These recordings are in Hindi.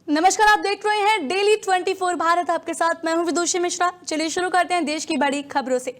नमस्कार, आप देख रहे हैं डेली 24 भारत। आपके साथ मैं हूं विदुषी मिश्रा। चलिए शुरू करते हैं देश की बड़ी खबरों से।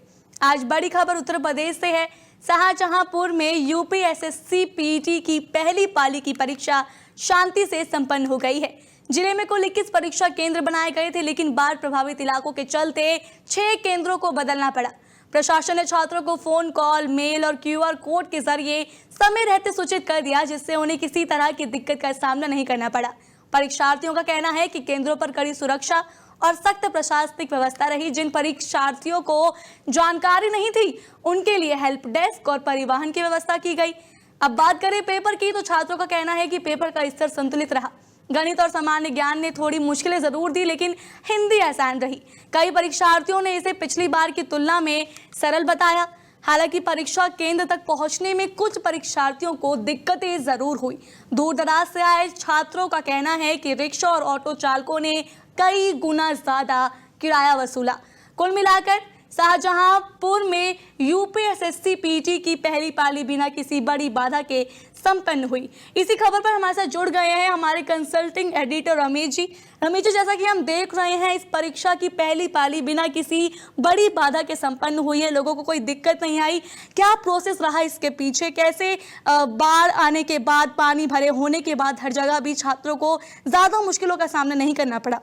आज बड़ी खबर उत्तर प्रदेश से है। शाहजहांपुर में यूपीएसएससी पीटी की पहली पाली की परीक्षा शांति से संपन्न हो गई है। जिले में कुल 21 परीक्षा केंद्र बनाए गए थे, लेकिन बाढ़ प्रभावित इलाकों के चलते 6 केंद्रों को बदलना पड़ा। प्रशासन ने छात्रों को फोन कॉल, मेल और क्यूआर कोड के जरिए समय रहते सूचित कर दिया, जिससे उन्हें किसी तरह की दिक्कत का सामना नहीं करना पड़ा। परीक्षार्थियों का कहना है कि केंद्रों पर कड़ी सुरक्षा और सख्त प्रशासनिक व्यवस्था रही। जिन परीक्षार्थियों को जानकारी नहीं थी, उनके लिए हेल्प डेस्क और परिवहन की व्यवस्था की गई। अब बात करें पेपर की, तो छात्रों का कहना है कि पेपर का स्तर संतुलित रहा। गणित और सामान्य ज्ञान ने थोड़ी मुश्किलें जरूर दी, लेकिन हिंदी आसान रही। कई परीक्षार्थियों ने इसे पिछली बार की तुलना में सरल बताया। हालांकि परीक्षा केंद्र तक पहुंचने में कुछ परीक्षार्थियों को दिक्कतें जरूर हुई। दूर दराज से आए छात्रों का कहना है कि रिक्शा और ऑटो चालकों ने कई गुना ज्यादा किराया वसूला। कुल मिलाकर शाहजहांपुर में यूपीएसएससी पीटी की पहली पाली बिना किसी बड़ी बाधा के संपन्न हुई। इसी खबर पर हमारे साथ जुड़ गए हैं हमारे कंसल्टिंग एडिटर रमेश जी। रमेश जी, जैसा कि हम देख रहे हैं, इस परीक्षा की पहली पाली बिना किसी बड़ी बाधा के संपन्न हुई है। लोगों को कोई दिक्कत नहीं आई। क्या प्रोसेस रहा इसके पीछे? कैसे बाढ़ आने के बाद, पानी भरे होने के बाद हर जगह भी छात्रों को ज्यादा मुश्किलों का सामना नहीं करना पड़ा?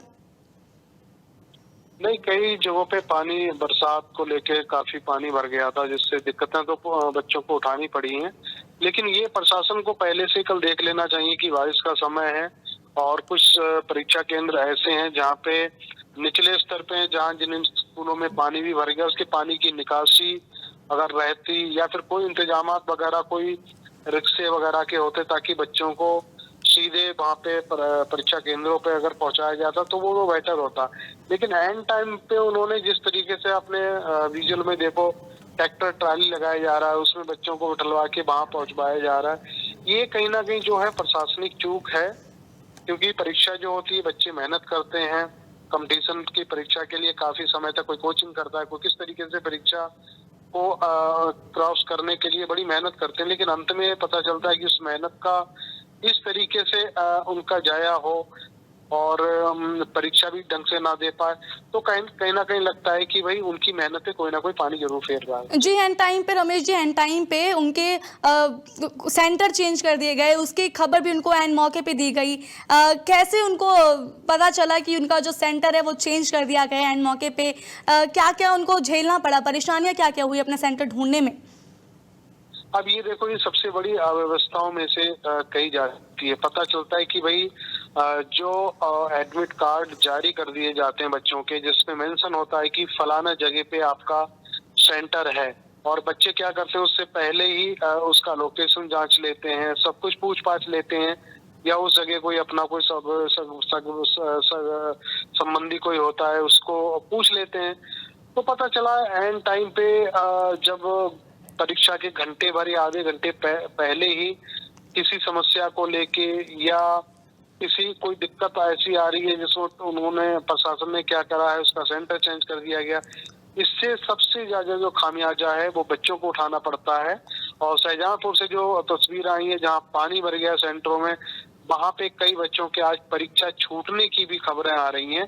नहीं, कई जगहों पे पानी, बरसात को लेके काफी पानी भर गया था, जिससे दिक्कतें तो बच्चों को उठानी पड़ी हैं। लेकिन ये प्रशासन को पहले से कल देख लेना चाहिए कि बारिश का समय है और कुछ परीक्षा केंद्र ऐसे हैं जहाँ पे निचले स्तर पे, जहाँ जिन स्कूलों में पानी भी भर गया, उसके पानी की निकासी अगर रहती या फिर कोई इंतजाम वगैरह, कोई रिक्शे वगैरह के होते ताकि बच्चों को सीधे वहाँ पे परीक्षा केंद्रों पे अगर पहुंचाया जाता तो वो बेटर होता। लेकिन एंड टाइम पे उन्होंने जिस तरीके से अपने विजुअल में देखो, ट्रैक्टर ट्राली लगाया जा रहा है, उसमें बच्चों को उठलवा के वहां पहुंचवाया जा रहा है। ये कहीं ना कहीं जो है प्रशासनिक चूक है, क्योंकि परीक्षा जो होती है, बच्चे मेहनत करते हैं। कंपटीशन की परीक्षा के लिए काफी समय तक कोई कोचिंग करता है, कोई किस तरीके से परीक्षा को क्रॉस करने के लिए बड़ी मेहनत करते हैं। लेकिन अंत में पता चलता है कि उस मेहनत का इस तरीके से उनका जाया हो और परीक्षा भी ढंग से ना दे पाए, तो कहीं ना कहीं लगता है कि भाई उनकी मेहनत पे कोई ना कोई पानी जरूर फेर रहा है। जी, एंड टाइम पे रमेश जी, एंड टाइम पे उनके सेंटर चेंज कर दिए गए, उसकी खबर भी उनको एंड मौके पे दी गई। कैसे उनको पता चला कि उनका जो सेंटर है वो चेंज कर दिया गया एंड मौके पे? क्या क्या उनको झेलना पड़ा, परेशानियां क्या क्या हुई अपना सेंटर ढूंढने में? अब ये देखो, ये सबसे बड़ी अव्यवस्थाओं में से कही जाती है। पता चलता है कि भाई जो एडमिट कार्ड जारी कर दिए जाते हैं बच्चों के, जिसमें मेंशन होता है कि फलाना जगह पे आपका सेंटर है, और बच्चे क्या करते हैं, उससे पहले ही उसका लोकेशन जांच लेते हैं, सब कुछ पूछ पाछ लेते हैं, या उस जगह कोई अपना कोई संबंधी कोई होता है उसको पूछ लेते हैं। तो पता चला एंड टाइम पे जब परीक्षा के घंटे भर या आधे घंटे पहले ही किसी समस्या को लेके या किसी कोई दिक्कत ऐसी आ रही है जिसको उन्होंने, प्रशासन ने क्या करा है, उसका सेंटर चेंज कर दिया गया। इससे सबसे ज्यादा जो खामियाजा है वो बच्चों को उठाना पड़ता है। और शाहजहांपुर से जो तस्वीर आई है जहाँ पानी भर गया सेंटरों में, वहां पे कई बच्चों के आज परीक्षा छूटने की भी खबरें आ रही हैं।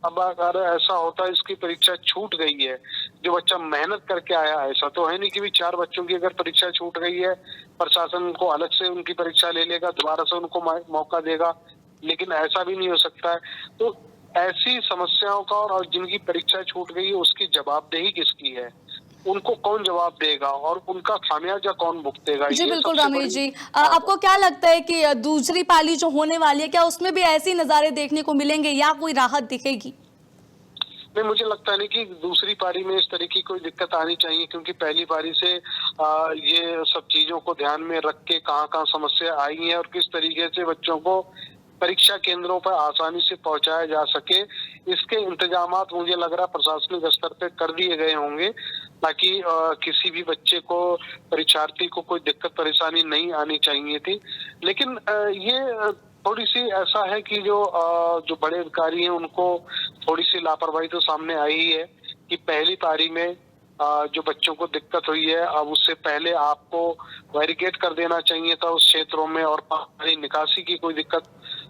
अब अगर ऐसा होता है इसकी परीक्षा छूट गई है, जो बच्चा मेहनत करके आया, ऐसा तो है नहीं कि भी 4 बच्चों की अगर परीक्षा छूट गई है, प्रशासन उनको अलग से उनकी परीक्षा ले लेगा, दोबारा से उनको मौका देगा। लेकिन ऐसा भी नहीं हो सकता है। तो ऐसी समस्याओं का और जिनकी परीक्षा छूट गई है उसकी जवाबदेही किसकी है, उनको कौन जवाब देगा और उनका खामियाजा कौन भुगतेगा? जी ये बिल्कुल सबसे रमेश बड़ी जी, आपको क्या लगता है कि दूसरी पाली जो होने वाली है, क्या उसमें भी ऐसी नज़ारे देखने को मिलेंगे या कोई राहत दिखेगी? नहीं, मुझे लगता नहीं कि दूसरी पारी में इस तरह की कोई दिक्कत आनी चाहिए, क्योंकि पहली पारी से ये सब चीजों को ध्यान में रख के कहाँ समस्या आई है और किस तरीके से बच्चों को परीक्षा केंद्रों पर आसानी से पहुंचाया जा सके, इसके इंतजामात मुझे लग रहा प्रशासनिक स्तर पे कर दिए गए होंगे, ताकि किसी भी बच्चे को, परीक्षार्थी को कोई दिक्कत परेशानी नहीं आनी चाहिए थी। लेकिन ये थोड़ी सी ऐसा है कि जो बड़े अधिकारी हैं उनको थोड़ी सी लापरवाही तो सामने आई ही है कि पहली पारी में जो बच्चों को दिक्कत हुई है, अब उससे पहले आपको बैरिकेड कर देना चाहिए था उस क्षेत्रों में, और पानी निकासी की कोई दिक्कत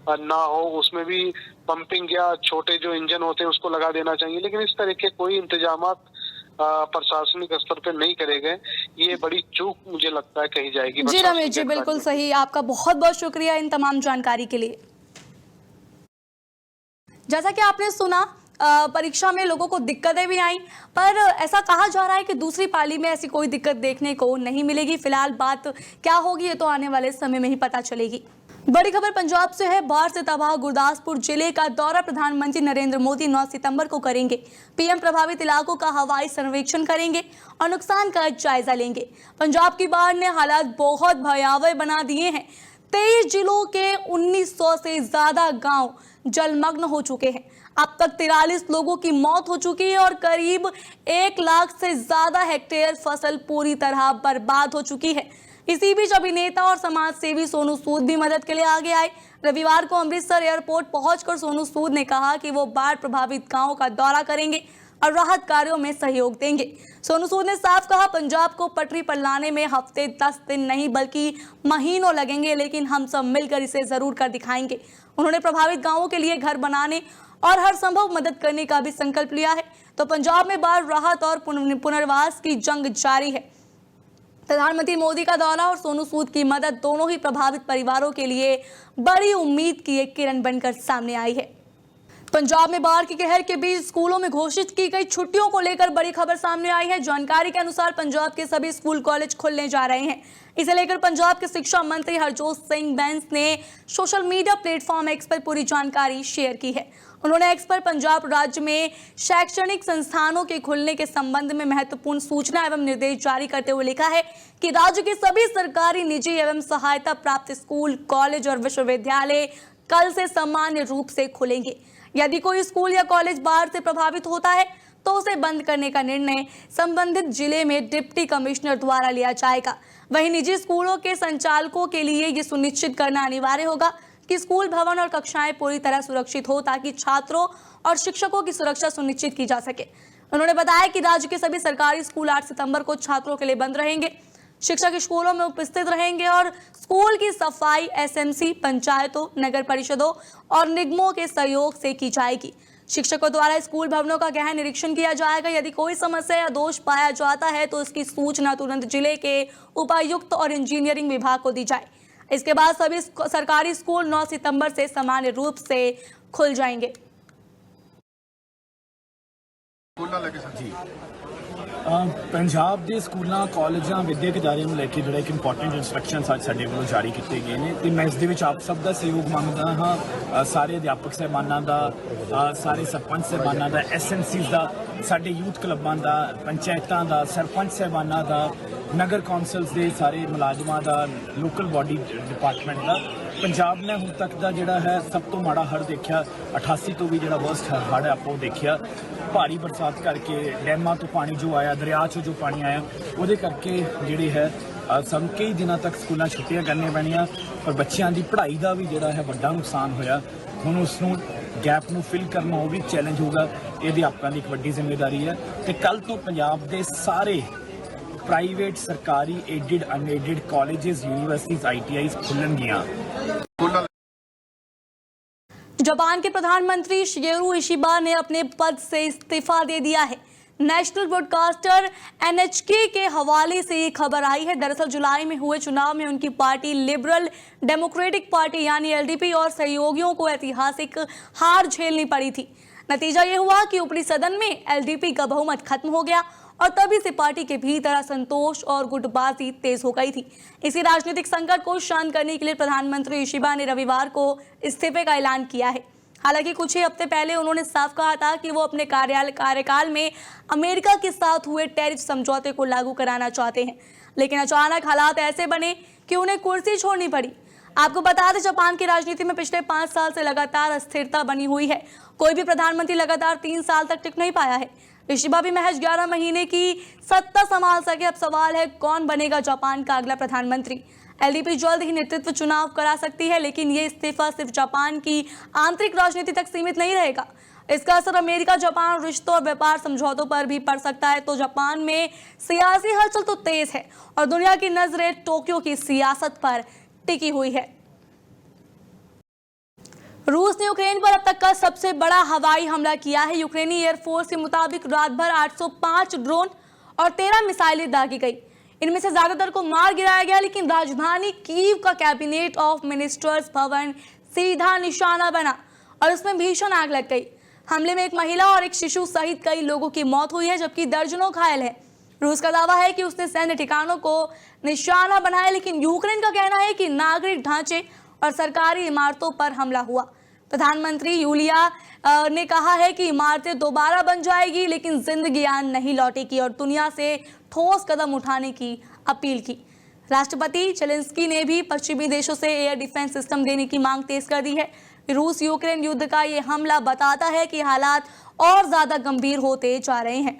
ना हो, उसमें भी पंपिंग या छोटे जो इंजन होते हैं उसको लगा देना चाहिए। लेकिन इस तरह के कोई इंतजामात प्रशासनिक स्तर पे नहीं करे गए, ये बड़ी चूक मुझे लगता है कही जाएगी। जी रमेश जी, बिल्कुल सही। आपका बहुत बहुत शुक्रिया इन तमाम जानकारी के लिए। जैसा कि आपने सुना, परीक्षा में लोगों को दिक्कतें भी आई, पर ऐसा कहा जा रहा है कि दूसरी पाली में ऐसी कोई दिक्कत देखने को नहीं मिलेगी। फिलहाल बात क्या होगी ये तो आने वाले समय में ही पता चलेगी। बड़ी खबर पंजाब से है। बाढ़ से तबाह गुरदासपुर जिले का दौरा प्रधानमंत्री नरेंद्र मोदी 9 सितंबर को करेंगे। पीएम प्रभावित इलाकों का हवाई सर्वेक्षण करेंगे और नुकसान का जायजा लेंगे। पंजाब की बाढ़ ने हालात बहुत भयावह बना दिए हैं। 23 जिलों के 1900 से ज्यादा गांव जलमग्न हो चुके हैं। अब तक 43 लोगों की मौत हो चुकी है और करीब 1 लाख से ज्यादा हेक्टेयर फसल पूरी तरह बर्बाद हो चुकी है। इसी बीच अभिनेता और समाज सेवी सोनू सूद भी मदद के लिए आगे आए। रविवार को अमृतसर एयरपोर्ट पहुंचकर सोनू सूद ने कहा कि वो बाढ़ प्रभावित गांवों का दौरा करेंगे और राहत कार्यों में सहयोग देंगे। सोनू सूद ने साफ कहा, पंजाब को पटरी पर लाने में हफ्ते 10 दिन नहीं बल्कि महीनों लगेंगे, लेकिन हम सब मिलकर इसे जरूर कर दिखाएंगे। उन्होंने प्रभावित गांवों के लिए घर बनाने और हर संभव मदद करने का भी संकल्प लिया है। तो पंजाब में बाढ़ राहत और पुनर्वास की जंग जारी है। प्रधानमंत्री मोदी का दौरा और सोनू सूद की मदद दोनों ही प्रभावित परिवारों के लिए बड़ी उम्मीद की एक किरण बनकर सामने आई है। पंजाब में बाढ़ की कहर के बीच स्कूलों में घोषित की गई छुट्टियों को लेकर बड़ी खबर सामने आई है। जानकारी के अनुसार पंजाब के सभी स्कूल कॉलेज खुलने जा रहे हैं। इसे लेकर पंजाब के शिक्षा मंत्री हरजोत सिंह बैंस ने सोशल मीडिया प्लेटफॉर्म एक्स पर पूरी जानकारी शेयर की है। उन्होंने एक्स पर पंजाब राज्य में शैक्षणिक संस्थानों के खुलने के संबंध में महत्वपूर्ण सूचना एवं निर्देश जारी करते हुए लिखा है कि राज्य के सभी सरकारी, निजी एवं सहायता प्राप्त स्कूल, कॉलेज और विश्वविद्यालय कल से सामान्य रूप से खुलेंगे। यदि कोई स्कूल या कॉलेज बाढ़ से प्रभावित होता है तो उसे बंद करने का निर्णय संबंधित जिले में डिप्टी कमिश्नर द्वारा लिया जाएगा। वहीं निजी स्कूलों के संचालकों के लिए ये सुनिश्चित करना अनिवार्य होगा कि स्कूल भवन और कक्षाएं पूरी तरह सुरक्षित हो ताकि छात्रों और शिक्षकों की सुरक्षा सुनिश्चित की जा सके। उन्होंने बताया कि राज्य के सभी सरकारी स्कूल 8 सितंबर को छात्रों के लिए बंद रहेंगे। शिक्षक स्कूलों में उपस्थित रहेंगे और स्कूल की सफाई एसएमसी, पंचायतों, नगर परिषदों और निगमों के सहयोग से की जाएगी। शिक्षकों द्वारा स्कूल भवनों का गहन निरीक्षण किया जाएगा। यदि कोई समस्या या दोष पाया जाता है तो इसकी सूचना तुरंत जिले के उपायुक्त और इंजीनियरिंग विभाग को दी जाए। इसके बाद सभी सरकारी स्कूल 9 सितंबर से सामान्य रूप से खुल जाएंगे। जी ਪੰਜਾਬ ਦੇ ਸਕੂਲਾਂ ਕਾਲਜਾਂ ਵਿਦਿਅਕ ਅਦਾਰਿਆਂ ਨੂੰ ਲੈ ਕੇ ਜਿਹੜਾ ਇੱਕ ਇੰਪੋਰਟੈਂਟ ਇਨਸਟਰਕਸ਼ਨਸ ਅੱਜ ਸਾਡੇ ਵੱਲੋਂ ਜਾਰੀ ਕੀਤੇ ਗਏ ਨੇ ਤੇ ਮੈਂ ਇਸ ਦੇ ਵਿੱਚ ਆਪ ਸਭ ਦਾ ਸਹਿਯੋਗ ਮੰਗਦਾ ਹਾਂ। ਸਾਰੇ ਅਧਿਆਪਕ ਸਹਿਬਾਨਾਂ ਦਾ, ਸਾਰੇ ਸਰਪੰਚ ਸਹਿਬਾਨਾਂ ਦਾ, ਐਸਐਮਸੀਜ਼ ਦਾ, ਸਾਡੇ ਯੂਥ ਕਲੱਬਾਂ ਦਾ, ਪੰਚਾਇਤਾਂ ਦਾ, ਸਰਪੰਚ ਸਹਿਬਾਨਾਂ ਦਾ, ਨਗਰ ਕੌਂਸਲਸ ਦੇ ਸਾਰੇ ਮੁਲਾਜ਼ਮਾਂ ਦਾ, ਲੋਕਲ ਬਾਡੀ ਡਿਪਾਰਟਮੈਂਟ ਦਾ। ਪੰਜਾਬ ਨੇ ਹੁਣ ਤੱਕ ਦਾ ਜਿਹੜਾ ਹੈ ਸਭ ਤੋਂ ਮਾੜਾ ਹੜ੍ਹ ਦੇਖਿਆ। 88 ਤੋਂ ਵੀ ਜਿਹੜਾ ਵਰਸਟ ਹੜ੍ਹ ਆਪਾਂ ਉਹ ਦੇਖਿਆ। ਭਾਰੀ ਬਰਸਾਤ ਕਰਕੇ ਡੈਮਾਂ ਤੋਂ ਪਾਣੀ ਜੋ ਆਇਆ, ਦਰਿਆ 'ਚੋਂ ਜੋ ਪਾਣੀ ਆਇਆ, ਉਹਦੇ ਕਰਕੇ ਜਿਹੜੇ ਹੈ ਸਾਨੂੰ ਕਈ ਦਿਨਾਂ ਤੱਕ ਸਕੂਲਾਂ ਛੁੱਟੀਆਂ ਕਰਨੀਆਂ ਪੈਣੀਆਂ। ਪਰ ਬੱਚਿਆਂ ਦੀ ਪੜ੍ਹਾਈ ਦਾ ਵੀ ਜਿਹੜਾ ਹੈ ਵੱਡਾ ਨੁਕਸਾਨ ਹੋਇਆ। ਹੁਣ ਉਸ ਨੂੰ ਗੈਪ ਨੂੰ ਫਿਲ ਕਰਨਾ ਉਹ ਵੀ ਚੈਲੰਜ ਹੋਊਗਾ। ਇਹ ਅਧਿਆਪਕਾਂ ਦੀ ਇੱਕ ਵੱਡੀ ਜ਼ਿੰਮੇਵਾਰੀ ਹੈ ਤੇ ਕੱਲ੍ਹ ਤੋਂ ਪੰਜਾਬ ਦੇ ਸਾਰੇ ਪ੍ਰਾਈਵੇਟ, ਸਰਕਾਰੀ, aided, unaided colleges, universities, ITIs खुलनगियां। जापान के प्रधानमंत्री शिगेरू इशिबा ने अपने पद से इस्तीफा दे दिया है। नेशनल ब्रॉडकास्टर एनएचके के हवाले से ये खबर आई है। दरअसल जुलाई में हुए चुनाव में उनकी पार्टी लिबरल डेमोक्रेटिक पार्टी यानी एलडीपी और सहयोगियों को ऐतिहासिक हार झेलनी पड़ी थी। नतीजा ये हुआ कि ऊपरी सदन में एलडीपी का बहुमत खत्म हो गया और तभी से पार्टी के भीतर असंतोष और गुटबाजी तेज हो गई थी। इसी राजनीतिक संकट को शांत करने के लिए प्रधानमंत्री इशिबा ने रविवार को इस्तीफे का ऐलान किया है। हालांकि कुछ ही हफ्ते पहले उन्होंने साफ कहा था कि वो अपने कार्यकाल में अमेरिका के साथ हुए टैरिफ समझौते को लागू कराना चाहते हैं, लेकिन अचानक हालात ऐसे बने कि उन्हें कुर्सी छोड़नी पड़ी। आपको बता दें, जापान की राजनीति में पिछले 5 साल से लगातार अस्थिरता बनी हुई है। कोई भी प्रधानमंत्री लगातार 3 साल तक टिक नहीं पाया है। इशिबा भी महज 11 महीने की सत्ता संभाल सके। अब सवाल है कौन बनेगा जापान का अगला प्रधानमंत्री। एलडीपी जल्द ही नेतृत्व चुनाव करा सकती है, लेकिन ये इस्तीफा सिर्फ जापान की आंतरिक राजनीति तक सीमित नहीं रहेगा। इसका असर अमेरिका जापान रिश्तों और व्यापार समझौतों पर भी पड़ सकता है। तो जापान में सियासी हलचल तो तेज है और दुनिया की नजरें टोक्यो की सियासत पर टिकी हुई है। रूस ने यूक्रेन पर अब तक का सबसे बड़ा हवाई हमला किया है। यूक्रेनी एयरफोर्स के मुताबिक रात भर 805 ड्रोन और 13 मिसाइलें दागी गई। इनमें से ज्यादातर को मार गिराया गया, लेकिन राजधानी कीव का कैबिनेट ऑफ मिनिस्टर्स भवन सीधा निशाना बना और उसमें भीषण आग लग गई। हमले में एक महिला और एक शिशु सहित कई लोगों की मौत हुई है, जबकि दर्जनों घायल हैं। रूस का दावा है कि उसने सैन्य ठिकानों को निशाना बनाया, लेकिन यूक्रेन का कहना है कि नागरिक ढांचे और सरकारी इमारतों पर हमला हुआ। प्रधानमंत्री यूलिया ने कहा है कि इमारतें दोबारा बन जाएगी, लेकिन जिंदगियां नहीं लौटेगी और दुनिया से ठोस कदम उठाने की अपील की। राष्ट्रपति जेलेंस्की ने भी पश्चिमी देशों से एयर डिफेंस सिस्टम देने की मांग तेज कर दी है। रूस यूक्रेन युद्ध का ये हमला बताता है कि हालात और ज्यादा गंभीर होते जा रहे हैं।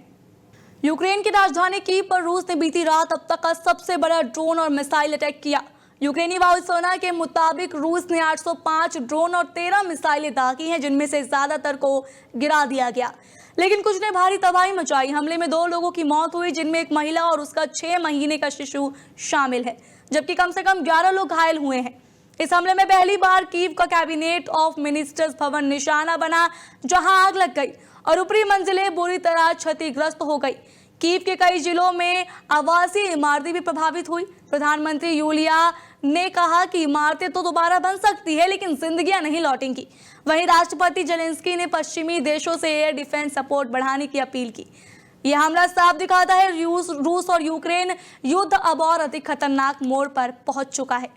यूक्रेन की राजधानी कीव पर रूस ने बीती रात अब तक का सबसे बड़ा ड्रोन और मिसाइल अटैक किया। यूक्रेनी वायुसेना के मुताबिक रूस ने 805 ड्रोन और 13 मिसाइलें दागी हैं, जिनमें से ज्यादातर को गिरा दिया गया, लेकिन कुछ ने भारी तबाही मचाई। हमले में 2 लोगों की मौत हुई, जिनमें एक महिला और उसका 6 महीने का शिशु शामिल है, जबकि कम से कम 11 लोग घायल हुए हैं। इस हमले में पहली बार कीव का कैबिनेट ऑफ मिनिस्टर्स भवन निशाना बना, जहां आग लग गई और ऊपरी मंजिलें बुरी तरह क्षतिग्रस्त हो गई। कीव के कई जिलों में आवासीय इमारतें भी प्रभावित हुई। प्रधानमंत्री यूलिया ने कहा कि इमारतें तो दोबारा बन सकती है, लेकिन जिंदगियां नहीं लौटेंगी। वहीं राष्ट्रपति जेलेंस्की ने पश्चिमी देशों से एयर डिफेंस सपोर्ट बढ़ाने की अपील की। यह हमला साफ दिखाता है रूस और यूक्रेन युद्ध अब और अधिक खतरनाक मोड़ पर पहुंच चुका है।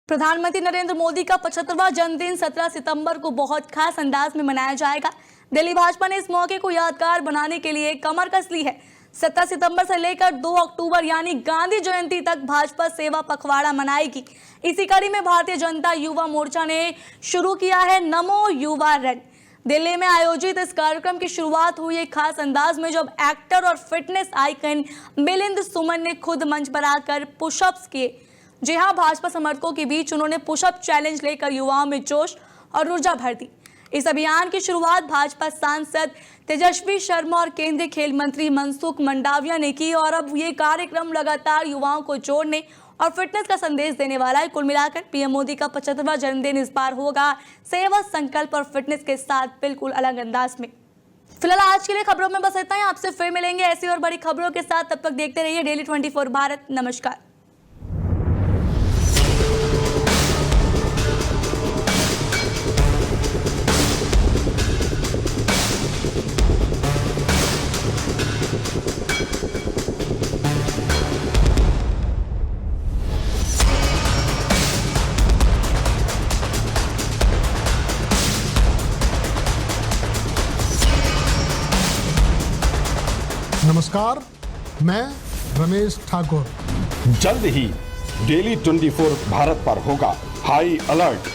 प्रधानमंत्री नरेंद्र मोदी का 75वां जन्मदिन 17 सितंबर को बहुत खास अंदाज में मनाया जाएगा। दिल्ली भाजपा ने इस मौके को यादगार बनाने के लिए कमर कस ली है। 17 सितंबर से लेकर 2 अक्टूबर यानी गांधी जयंती तक भाजपा सेवा पखवाड़ा मनाएगी। इसी कड़ी में भारतीय जनता युवा मोर्चा ने शुरू किया है नमो युवा रन। दिल्ली में आयोजित इस कार्यक्रम की शुरुआत हुई एक खास अंदाज में, जब एक्टर और फिटनेस आइकन मिलिंद सुमन ने खुद मंच पर आकर पुशअप्स किए। जी हां, भाजपा समर्थकों के बीच उन्होंने पुशअप चैलेंज लेकर युवाओं में जोश और ऊर्जा भर दी। इस अभियान की शुरुआत भाजपा सांसद तेजस्वी शर्मा और केंद्रीय खेल मंत्री मनसुख मंडाविया ने की और अब ये कार्यक्रम लगातार युवाओं को जोड़ने और फिटनेस का संदेश देने वाला है। कुल मिलाकर पीएम मोदी का 75वां जन्मदिन इस बार होगा सेवा, संकल्प और फिटनेस के साथ बिल्कुल अलग अंदाज में। फिलहाल आज के लिए खबरों में बस इतना ही। आपसे फिर मिलेंगे ऐसी और बड़ी खबरों के साथ। तब तक देखते रहिए डेली 24 भारत। नमस्कार। नमस्कार, मैं रमेश ठाकुर। जल्द ही डेली 24 भारत पर होगा हाई अलर्ट।